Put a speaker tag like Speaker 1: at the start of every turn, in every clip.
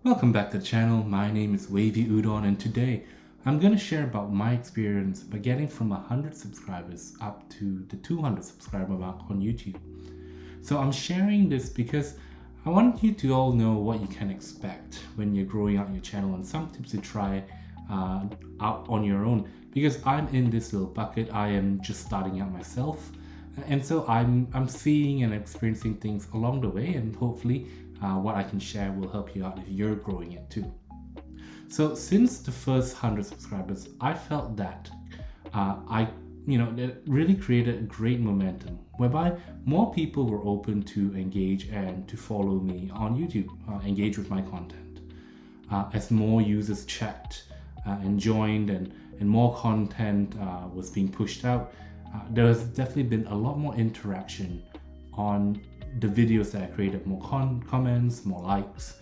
Speaker 1: Welcome back to the channel. My name is Wavy Udon, and today I'm going to share about my experience by getting from 100 subscribers up to the 200 subscriber mark on YouTube. So I'm sharing this because I want you to all know what you can expect when you're growing out your channel and some tips to try out on your own, because I'm in this little bucket. I am just starting out myself, and so I'm seeing and experiencing things along the way, and hopefully what I can share will help you out if you're growing it too. So since the first 100 subscribers, I felt that it really created a great momentum whereby more people were open to engage and to follow me on YouTube, engage with my content. As more users checked and joined and more content was being pushed out, there has definitely been a lot more interaction on the videos that I created, more comments, more likes,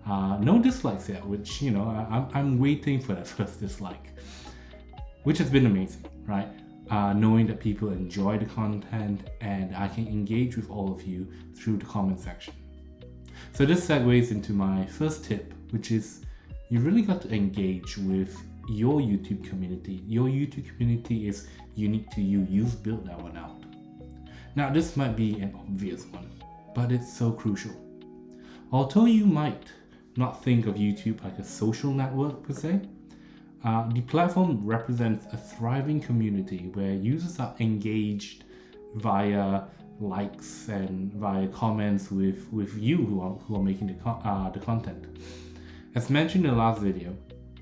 Speaker 1: no dislikes yet, which, I'm waiting for that first dislike, which has been amazing, right? Knowing that people enjoy the content and I can engage with all of you through the comment section. So this segues into my first tip, which is you really got to engage with your YouTube community. Your YouTube community is unique to you. You've built that one out. Now, this might be an obvious one, but it's so crucial. Although you might not think of YouTube like a social network per se, the platform represents a thriving community where users are engaged via likes and via comments with you who are making the content. As mentioned in the last video,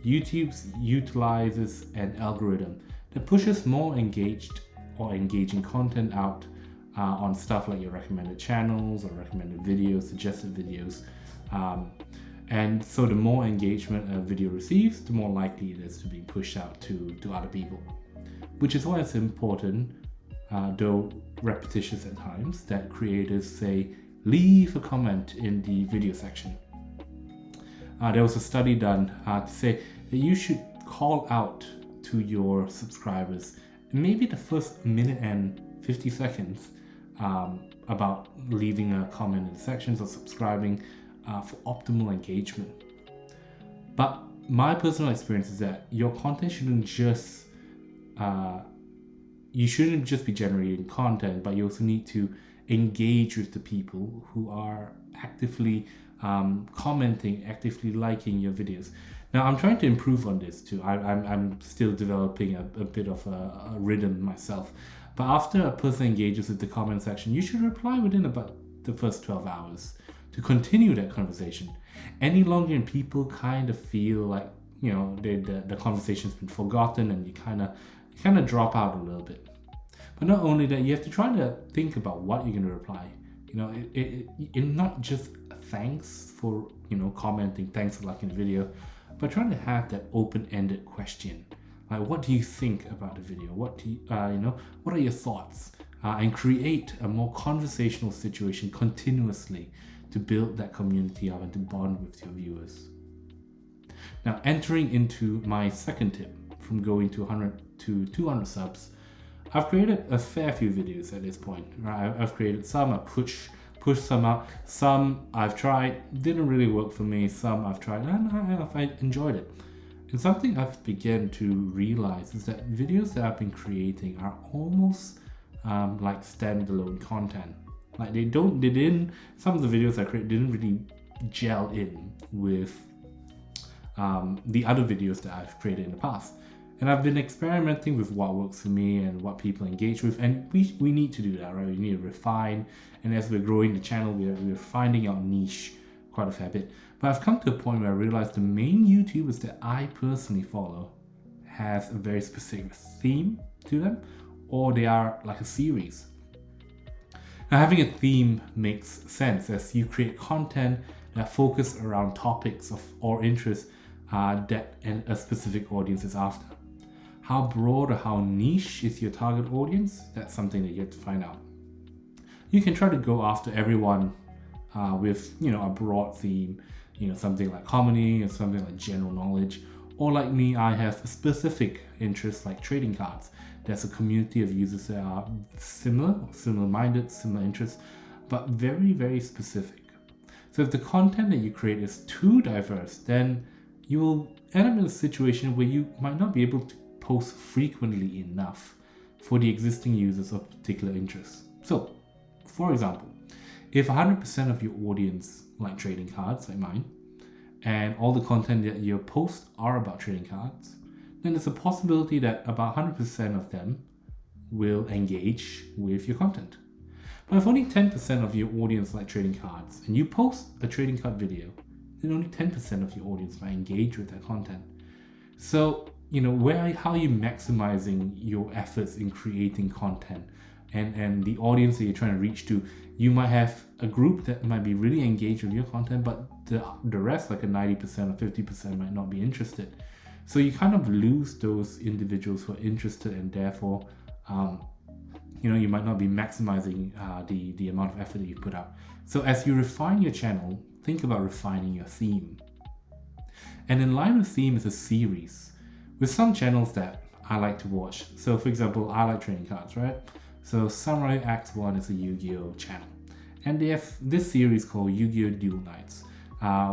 Speaker 1: YouTube utilizes an algorithm that pushes more engaged or engaging content out on stuff like your recommended channels or recommended videos, suggested videos. And so the more engagement a video receives, the more likely it is to be pushed out to other people. Which is why it's important, though repetitious at times, that creators say, leave a comment in the video section. There was a study done to say that you should call out to your subscribers maybe the first minute and 50 seconds about leaving a comment in the sections or subscribing for optimal engagement. But my personal experience is that your content shouldn't just be generating content, but you also need to engage with the people who are actively commenting, actively liking your videos. Now, I'm trying to improve on this too. I'm still developing a bit of a rhythm myself. But after a person engages with the comment section, you should reply within about the first 12 hours to continue that conversation. Any longer and people kind of feel like, the conversation's been forgotten and you kind of drop out a little bit. But not only that, you have to try to think about what you're going to reply. It not just thanks for, commenting, thanks for liking the video, but trying to have that open-ended question. Like, what do you think about the video? What do you, what are your thoughts? And create a more conversational situation continuously to build that community up and to bond with your viewers. Now, entering into my second tip from going to 100 to 200 subs, I've created a fair few videos at this point. Right? I've created some, I pushed some out, some I've tried, didn't really work for me, some I've tried and I enjoyed it. And something I've begun to realize is that videos that I've been creating are almost like standalone content. Like some of the videos I created didn't really gel in with the other videos that I've created in the past. And I've been experimenting with what works for me and what people engage with, and we need to do that, right? We need to refine, and as we're growing the channel, we're finding our niche quite a fair bit. But I've come to a point where I realized the main YouTubers that I personally follow has a very specific theme to them, or they are like a series. Now, having a theme makes sense as you create content that focus around topics or interests that a specific audience is after. How broad or how niche is your target audience? That's something that you have to find out. You can try to go after everyone with a broad theme, something like comedy or something like general knowledge. Or like me, I have a specific interest like trading cards. There's a community of users that are similar-minded, similar interests, but very, very specific. So if the content that you create is too diverse, then you will end up in a situation where you might not be able to post frequently enough for the existing users of particular interests. So, for example, if 100% of your audience like trading cards, like mine, and all the content that you post are about trading cards, then there's a possibility that about 100% of them will engage with your content. But if only 10% of your audience like trading cards and you post a trading card video, then only 10% of your audience might engage with that content. So, how are you maximizing your efforts in creating content and the audience that you're trying to reach to? You might have a group that might be really engaged with your content, but the rest, like a 90% or 50%, might not be interested. So you kind of lose those individuals who are interested, and therefore, you might not be maximizing the amount of effort that you put out. So as you refine your channel, think about refining your theme. And in line with theme is a series with some channels that I like to watch. So for example, I like trading cards, right? So Samurai X1 is a Yu-Gi-Oh channel. And they have this series called Yu-Gi-Oh! Duel Nights,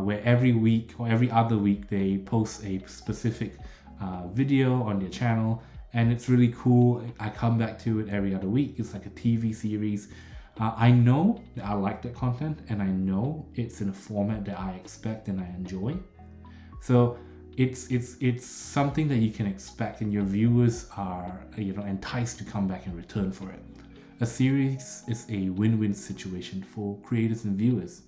Speaker 1: where every week or every other week they post a specific video on their channel. And it's really cool. I come back to it every other week. It's like a TV series. I know that I like that content, and I know it's in a format that I expect and I enjoy. So it's something that you can expect, and your viewers are enticed to come back and return for it. A series is a win-win situation for creators and viewers.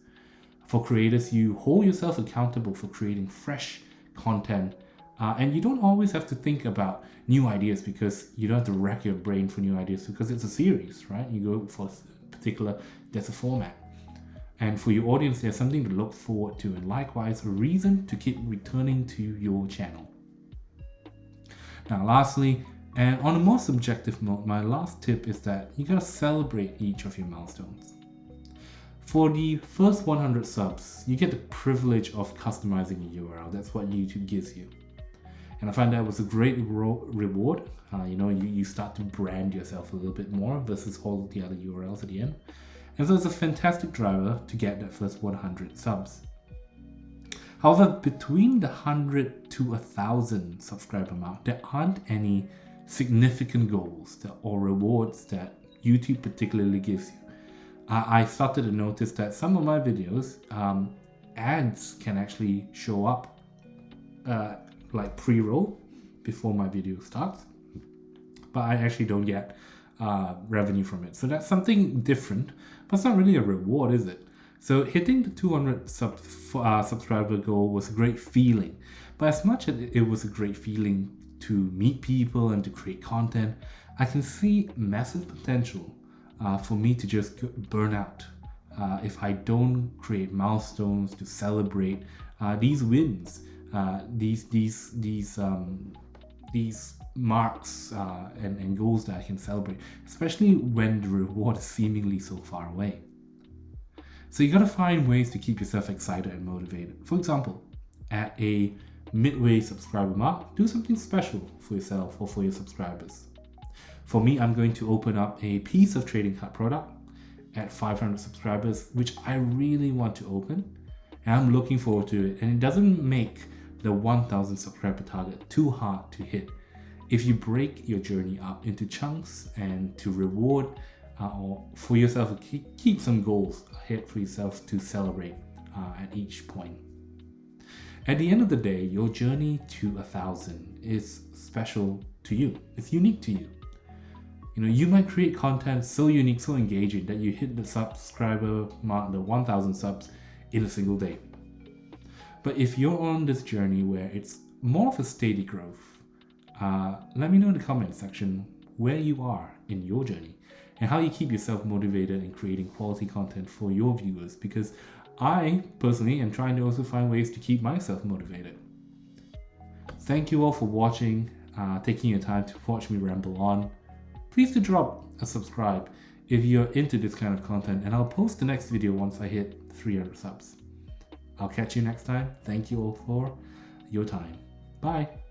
Speaker 1: For creators, you hold yourself accountable for creating fresh content, and you don't always have to think about new ideas, because you don't have to rack your brain for new ideas, because it's a series, right? You go for there's a format. And for your audience, there's something to look forward to, and likewise, a reason to keep returning to your channel. Now, lastly, and on a more subjective note, my last tip is that you gotta celebrate each of your milestones. For the first 100 subs, you get the privilege of customizing a URL. That's what YouTube gives you. And I find that was a great reward. You start to brand yourself a little bit more versus all the other URLs at the end. And so it's a fantastic driver to get that first 100 subs. However, between the 100 to 1,000 subscriber mark, there aren't any significant goals or rewards that YouTube particularly gives you. I started to notice that some of my videos, ads can actually show up like pre-roll before my video starts, but I actually don't get revenue from it. So that's something different, but it's not really a reward, is it? So hitting the 200 subscriber goal was a great feeling, but as much as it was a great feeling to meet people and to create content, I can see massive potential for me to just burn out if I don't create milestones to celebrate these wins, these marks and goals that I can celebrate, especially when the reward is seemingly so far away. So you gotta find ways to keep yourself excited and motivated. For example, at a midway subscriber mark, do something special for yourself or for your subscribers. For me, I'm going to open up a piece of trading card product at 500 subscribers, which I really want to open, and I'm looking forward to it. And it doesn't make the 1,000 subscriber target too hard to hit if you break your journey up into chunks and to reward or for yourself to keep some goals ahead for yourself to celebrate at each point. At the end of the day, your journey to 1,000 is special to you. It's unique to you. You might create content so unique, so engaging that you hit the subscriber mark, the 1,000 subs in a single day. But if you're on this journey where it's more of a steady growth, let me know in the comment section where you are in your journey and how you keep yourself motivated in creating quality content for your viewers, because I personally am trying to also find ways to keep myself motivated. Thank you all for watching, taking your time to watch me ramble on. Please do drop a subscribe if you're into this kind of content, and I'll post the next video once I hit 300 subs. I'll catch you next time. Thank you all for your time. Bye.